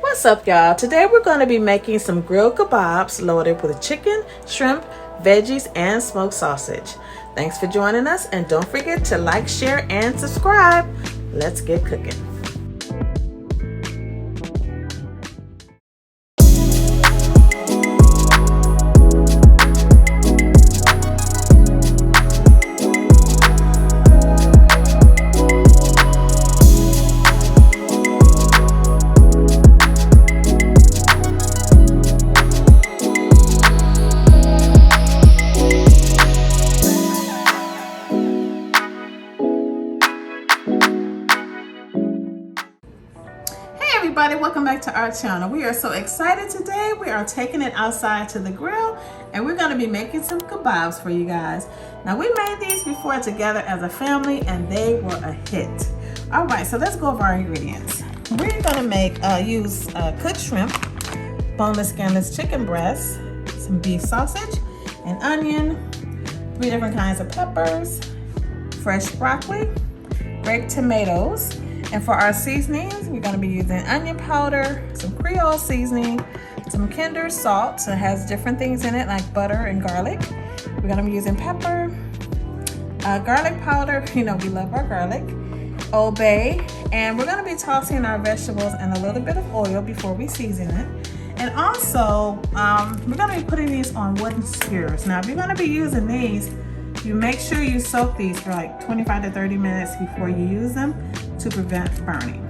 What's up, y'all? Today we're going to be making some grilled kebabs loaded with chicken, shrimp, veggies, and smoked sausage. Thanks for joining us, and don't forget to like, share, and subscribe. Let's get cooking. Everybody, welcome back to our channel. We are so excited today. We are taking it outside to the grill and we're going to be making some kebabs for you guys. Now, we made these before together as a family and they were a hit. All right, so let's go over our ingredients. We're going to use cooked shrimp, boneless, skinless chicken breast, some beef sausage, an onion, 3 different kinds of peppers, fresh broccoli, grape tomatoes. And for our seasonings, we're going to be using onion powder, some Creole seasoning, some Kinder salt, so it has different things in it like butter and garlic. We're going to be using pepper, garlic powder, you know we love our garlic, Old Bay, and we're going to be tossing our vegetables in a little bit of oil before we season it. And also, we're going to be putting these on wooden skewers. Now, if you're going to be using these, you make sure you soak these for like 25 to 30 minutes before you use them to prevent burning.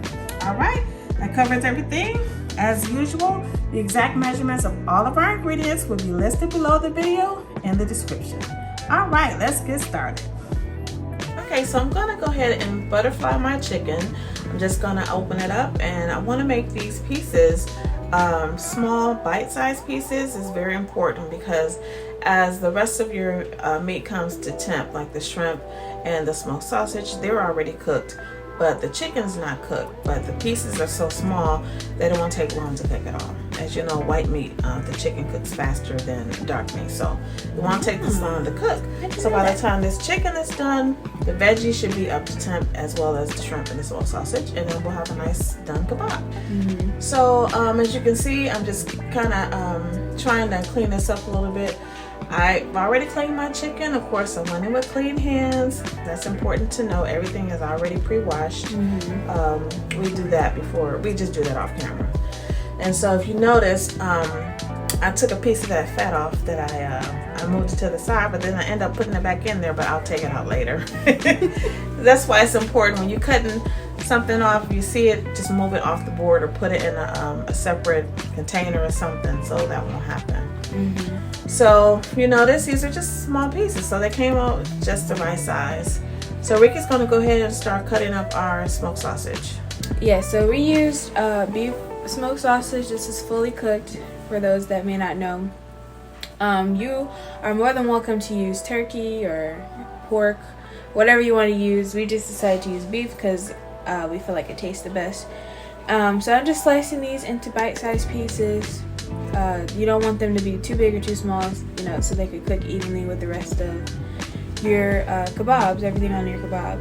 All right, that covers everything. As usual, the exact measurements of all of our ingredients will be listed below the video in the description. All right, let's get started. Okay, so I'm gonna go ahead and butterfly my chicken. I'm just gonna open it up and I wanna make these pieces small bite-sized pieces. Is very important because as the rest of your meat comes to temp, like the shrimp and the smoked sausage, they're already cooked, but the chicken's not cooked. But the pieces are so small they don't want to take long to cook at all. As you know, white meat, the chicken cooks faster than dark meat, so you want to take this long to cook. So by the time this chicken is done, the veggies should be up to temp, as well as the shrimp and the smoked sausage, and then we'll have a nice done kebab. So as you can see, I'm just kind of trying to clean this up a little bit. I've already cleaned my chicken. Of course, I went in with clean hands. That's important to know. Everything is already pre-washed. We do that before. We just do that off camera. And so if you notice, I took a piece of that fat off that I moved it to the side, but then I end up putting it back in there, but I'll take it out later. That's why it's important when you're cutting something off, if you see it, just move it off the board or put it in a separate container or something so that won't happen. So you notice these are just small pieces, so they came out just the right size. So Ricky's going to go ahead and start cutting up our smoked sausage. Yeah, so we used beef smoked sausage. This is fully cooked for those that may not know. You are more than welcome to use turkey or pork, whatever you want to use. We just decided to use beef because we feel like it tastes the best. So I'm just slicing these into bite-sized pieces. You don't want them to be too big or too small, you know, so they could cook evenly with the rest of your kebabs, everything on your kebab.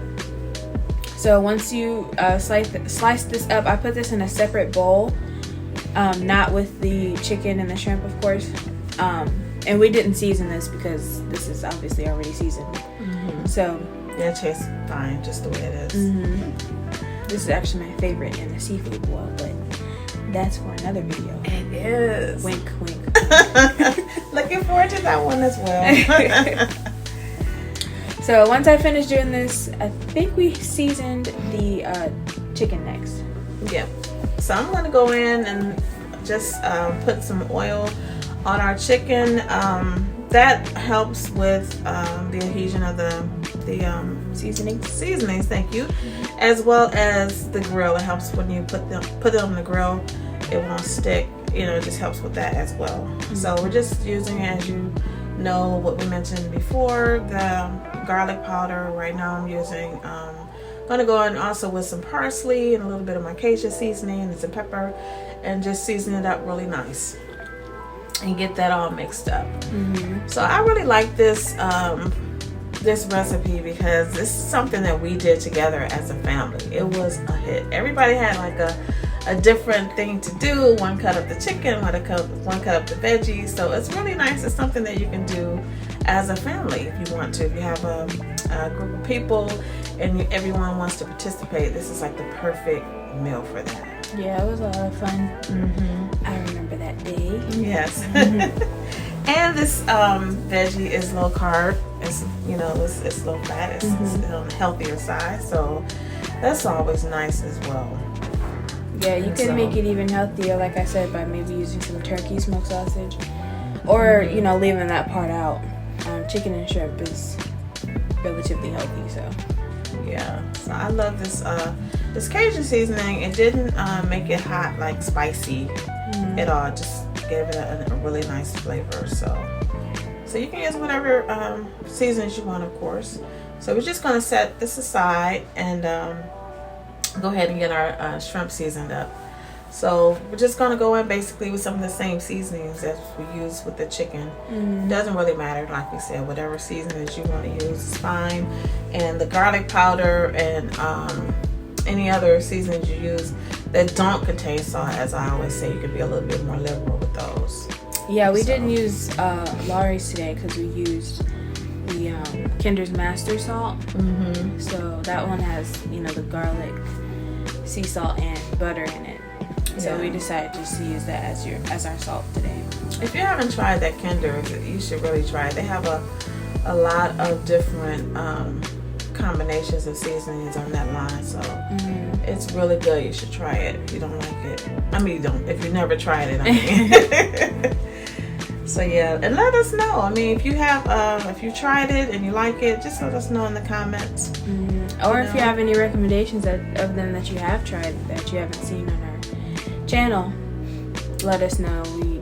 So once you slice this up, I put this in a separate bowl, not with the chicken and the shrimp, of course. And we didn't season this because this is obviously already seasoned. So yeah, it tastes fine just the way it is. This is actually my favorite in the seafood boil, but that's for another video. It is. Wink, wink. Looking forward to that one as well. So once I finish doing this, I think we seasoned the chicken next. Yeah. So I'm going to go in and just put some oil on our chicken. That helps with the adhesion of the seasonings. Thank you. As well as the grill. It helps when you put it on the grill. It won't stick. You know, it just helps with that as well. So we're just using, as you know, what we mentioned before, the garlic powder. Right now I'm using going to go in also with some parsley and a little bit of my Chachere seasoning and some pepper, and just season it up really nice and get that all mixed up. So I really like this this recipe because this is something that we did together as a family. It was a hit. Everybody had like a different thing to do. One cut up the chicken, one cut up the veggies. So it's really nice. It's something that you can do as a family if you want to. If you have a group of people and everyone wants to participate, this is like the perfect meal for that. Yeah, it was a lot of fun. I remember that day. Yes. And this veggie is low carb. It's it's low fat. It's on the healthier side, so that's always nice as well. Yeah, you can make it even healthier, like I said, by maybe using some turkey smoked sausage, or leaving that part out. Chicken and shrimp is relatively healthy, so. Yeah, so I love this Cajun seasoning. It didn't make it hot, like spicy at all. Just gave it a really nice flavor. So you can use whatever seasonings you want, of course. So we're just gonna set this aside and go ahead and get our shrimp seasoned up. So we're just gonna go in basically with some of the same seasonings as we use with the chicken. It doesn't really matter, like we said, whatever seasonings you want to use is fine. And the garlic powder and any other seasonings you use that don't contain salt, as I always say, you can be a little bit more liberal with those. Yeah, we didn't use Lawry's today because we used the Kinder's Master Salt. So that one has the garlic, sea salt, and butter in it. So we decided just to use that as our salt today. If you haven't tried that Kinder, you should really try it. They have a lot of different combinations of seasonings on that line, so it's really good. You should try it if you don't like it. I mean, you don't. If you never tried it, I mean. So yeah, and let us know. I mean, if you have, if you tried it and you like it, just let us know in the comments. Or if you have any recommendations of them that you have tried that you haven't seen on our channel, let us know. We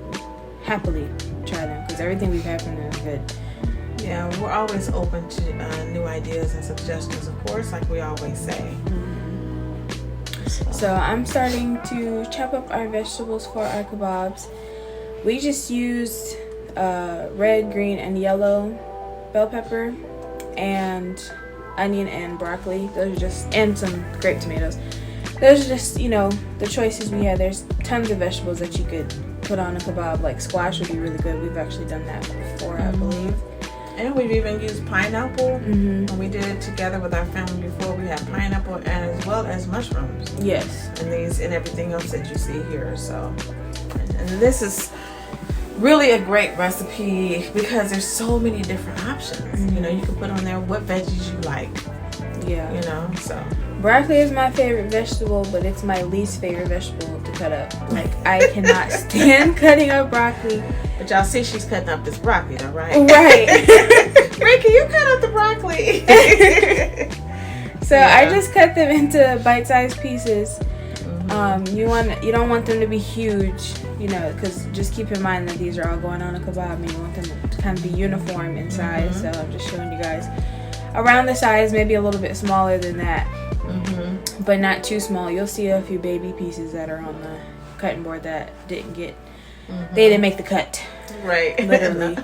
happily try them because everything we've had from them is good. Yeah, we're always open to new ideas and suggestions, of course, like we always say. So I'm starting to chop up our vegetables for our kebabs. We just used red, green, and yellow bell pepper and onion and broccoli. Those are just, and some grape tomatoes. Those are just, the choices we had. There's tons of vegetables that you could put on a kebab. Like squash would be really good. We've actually done that before, I believe. And we've even used pineapple. When we did it together with our family before, we had pineapple and as well as mushrooms. Yes. And everything else that you see here. So, and this is really a great recipe because there's so many different options. You can put on there what veggies you like. Yeah. So. Broccoli is my favorite vegetable, but it's my least favorite vegetable to cut up. Like, I cannot stand cutting up broccoli. But y'all see she's cutting up this broccoli though, right? Right. Ricki, you cut up the broccoli. So I just cut them into bite-sized pieces. You don't want them to be huge, because just keep in mind that these are all going on a kebab, and you want them to kind of be uniform in size. So I'm just showing you guys around the size, maybe a little bit smaller than that, but not too small. You'll see a few baby pieces that are on the cutting board that didn't get, they didn't make the cut. Right. Literally.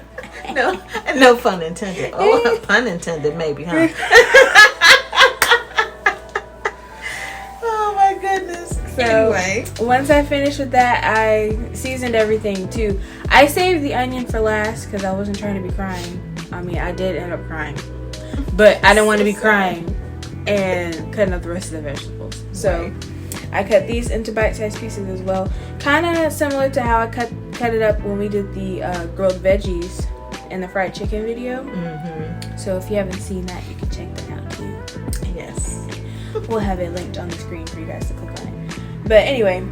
No pun intended. Oh, pun intended maybe, huh? Oh my goodness. So anyway, once I finished with that, I seasoned everything too. I saved the onion for last because I wasn't trying to be crying. I mean, I did end up crying, but I didn't want to be crying and cutting up the rest of the vegetables. So I cut these into bite-sized pieces as well. Kind of similar to how I cut it up when we did the grilled veggies in the fried chicken video. So if you haven't seen that, you can check that out too. Yes. We'll have it linked on the screen for you guys to click on it. But anyway,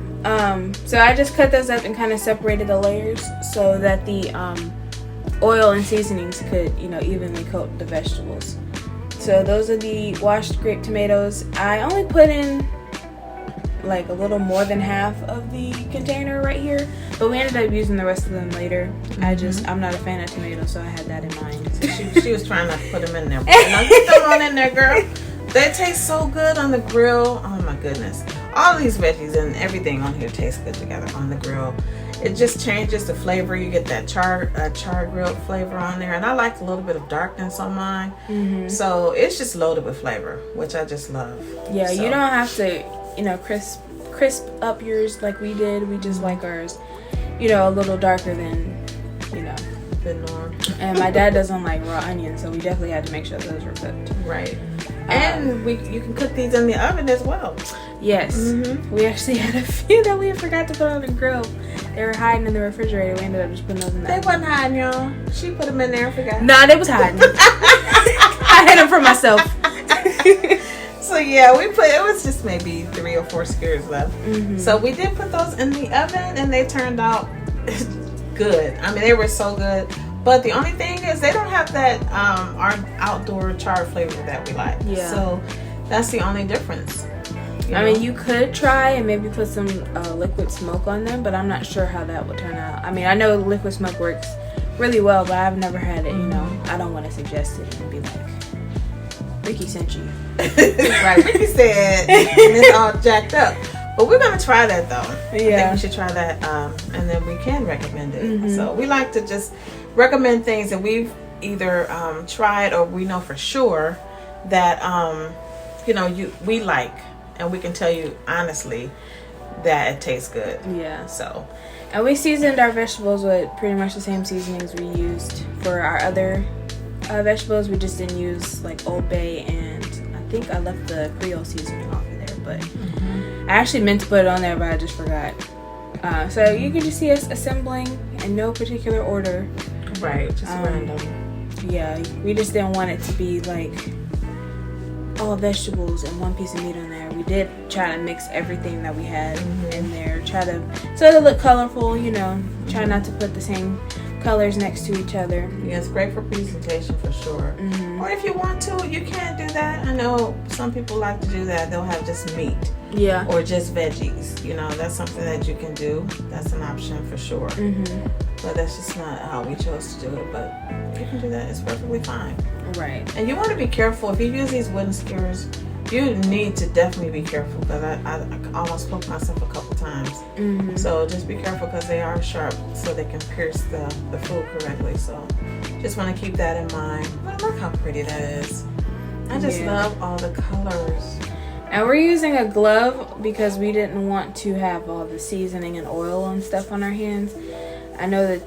so I just cut those up and kind of separated the layers so that the oil and seasonings could, evenly coat the vegetables. So those are the washed grape tomatoes. I only put in like a little more than half of the container right here, but we ended up using the rest of them later. I'm not a fan of tomatoes, so I had that in mind. So she was trying not to put them in there. Now get them on in there, girl. They taste so good on the grill. Oh my goodness. All these veggies and everything on here tastes good together on the grill. It just changes the flavor. You get that char grilled flavor on there. And I like a little bit of darkness on mine. So it's just loaded with flavor, which I just love. Yeah, so. You don't have to, crisp up yours like we did. We just like ours, you know, a little darker than, you know, the norm. And my dad doesn't like raw onions, so we definitely had to make sure those were cooked. Right. And you can cook these in the oven as well. Yes. We actually had a few that we forgot to put on the grill. They were hiding in the refrigerator. We ended up just putting those in the oven. They wasn't hiding, y'all. She put them in there and forgot. Nah, they was hiding. I had them for myself. So yeah, it was just maybe 3 or 4 skewers left. So we did put those in the oven and they turned out good. I mean, they were so good. But the only thing is they don't have that our outdoor charred flavor that we like. Yeah. So that's the only difference. I mean, you could try and maybe put some liquid smoke on them, but I'm not sure how that would turn out. I mean, I know liquid smoke works really well, but I've never had it, you know. I don't want to suggest it and be like, Ricki sent you. Right, Ricki said, and it's all jacked up. But we're going to try that, though. Yeah. I think we should try that, and then we can recommend it. So we like to just recommend things that we've either tried or we know for sure that, you know, we like. And we can tell you honestly that it tastes good. Yeah. So. And we seasoned our vegetables with pretty much the same seasonings we used for our other vegetables. We just didn't use like Old Bay, and I think I left the Creole seasoning off of there. But I actually meant to put it on there, but I just forgot. So you can just see us assembling in no particular order. Right. Just random. Yeah. We just didn't want it to be like all vegetables and one piece of meat on there. We did try to mix everything that we had in there, so it look colorful, you know. Try not to put the same colors next to each other. Yeah, it's great for presentation for sure. Or if you want to, you can do that. I know some people like to do that. They'll have just meat. Yeah. Or just veggies. You know, that's something that you can do. That's an option for sure. But that's just not how we chose to do it. But you can do that. It's perfectly fine. Right. And you want to be careful. If you use these wooden skewers, you need to definitely be careful, because I almost poked myself a couple times. So just be careful, because they are sharp, so they can pierce the food correctly. So just want to keep that in mind. But look how pretty that is. I just love all the colors. And we're using a glove because we didn't want to have all the seasoning and oil and stuff on our hands. I know that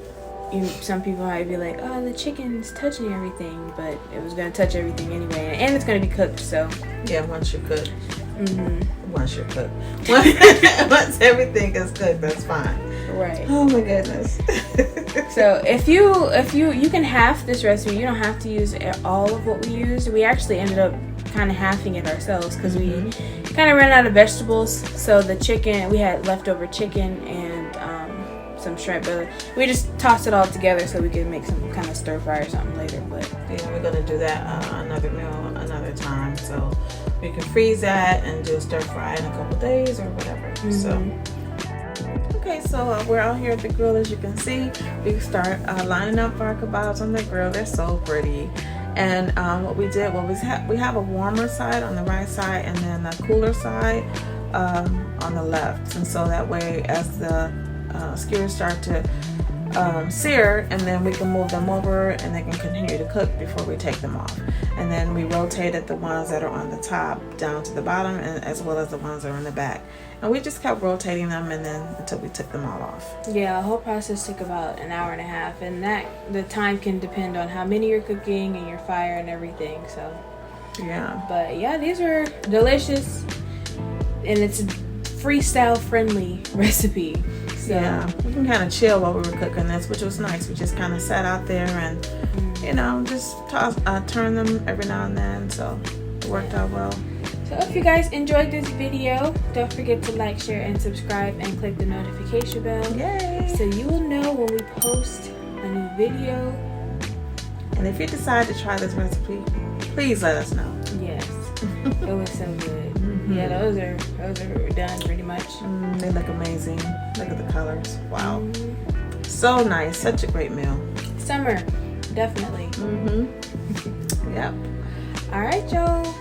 some people might be like, oh, the chicken's touching everything, but it was going to touch everything anyway, and it's going to be cooked, so. Yeah, once you're cooked. Once you're cooked. Once everything is cooked, that's fine. Right. Oh my goodness. So if you can half this recipe. You don't have to use all of what we used. We actually ended up kind of halving it ourselves because we kind of ran out of vegetables. So the chicken, we had leftover chicken and some shrimp, but we just tossed it all together so we could make some kind of stir fry or something later. But yeah, we're gonna do that another meal another time, so we can freeze that and do a stir fry in a couple days or whatever. So okay, so we're out here at the grill. As you can see, we start lining up our kebabs on the grill. They're so pretty. And what we did was we have a warmer side on the right side and then a cooler side on the left, and so that way as the skewers start to sear, and then we can move them over and they can continue to cook before we take them off. And then we rotated the ones that are on the top down to the bottom, and as well as the ones that are in the back, and we just kept rotating them and then until we took them all off. Yeah, the whole process took about an hour and a half, and the time can depend on how many you're cooking and your fire and everything. So yeah, but yeah, these were delicious, and it's a freestyle friendly recipe. So yeah, we can kind of chill while we were cooking this, which was nice. We just kind of sat out there and you know, just turn them every now and then, so it worked out well. So if you guys enjoyed this video, don't forget to like, share, and subscribe, and click the notification bell. Yay! So you will know when we post a new video. And if you decide to try this recipe, please let us know. Yes, it was so good. Yeah, those are done pretty much. They look amazing. Look at the colors. Wow. So nice. Such a great meal. Summer, definitely. Yep. All right, y'all.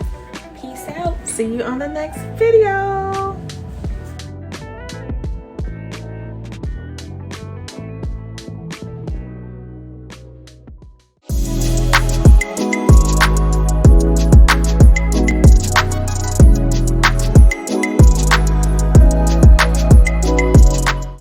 Peace out. See you on the next video.